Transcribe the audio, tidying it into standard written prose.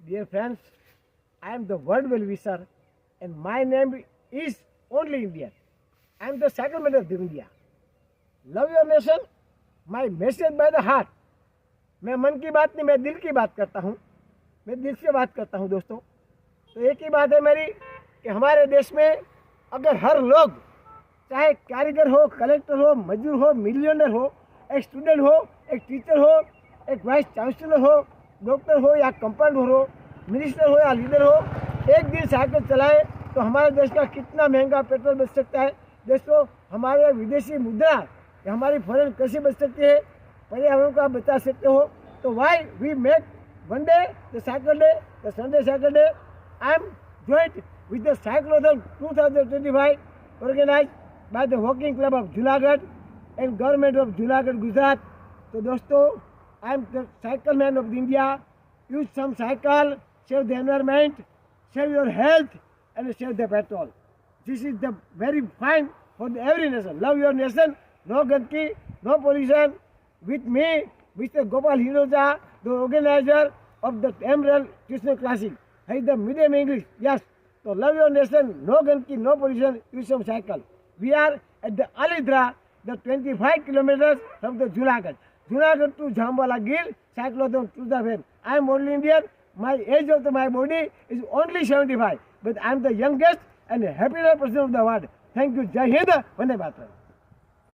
Dear friends, I am the world well-wisher and my name is only Indian. I am the sacrament of India. Love your nation, my message by the heart. मैं मन की बात नहीं, मैं दिल की बात करता हूँ, मैं दिल से बात करता हूँ दोस्तों। तो एक ही बात है मेरी कि हमारे देश में अगर हर लोग, चाहे कारीगर हो, कलेक्टर हो, मजदूर हो, मिलियनर हो, एक स्टूडेंट हो, एक टीचर हो, एक वाइस चांसलर हो, डॉक्टर हो या कंपाउंडर हो, मिनिस्टर हो या लीडर हो, एक दिन साइकिल चलाए तो हमारे देश का कितना महंगा पेट्रोल बच सकता है। दोस्तों, हमारे विदेशी मुद्रा, हमारी फॉरेन कैसे बच सकती है, पर्यावरण को आप बचा सकते हो। तो why we make one day the cycle day, the Sunday cycle day. I am joined with the Cyclotron 2025 organized by the Walking Club of Junagadh and Government of Junagadh, Gujarat. So दोस्तों, I am the cycle man of India. Use some cycle, save the environment, save your health and save the petrol. This is the very fine for every nation. Love your nation, no Gandki, no pollution. With me, Mr. Gopal Hiroja, the organizer of the Emerald Christmas Classic. Hey, the medium English, yes. So love your nation, no Gandki, no pollution, use some cycle. We are at the Alidra, the 25 kilometers from the Junagadh. Junagadh to Jambala Gil, cyclotron to the Ven. I am only Indian. My age of my body is only 75. But I am the youngest and happiest person of the world. Thank you. Jai Hind, Vande Mataram.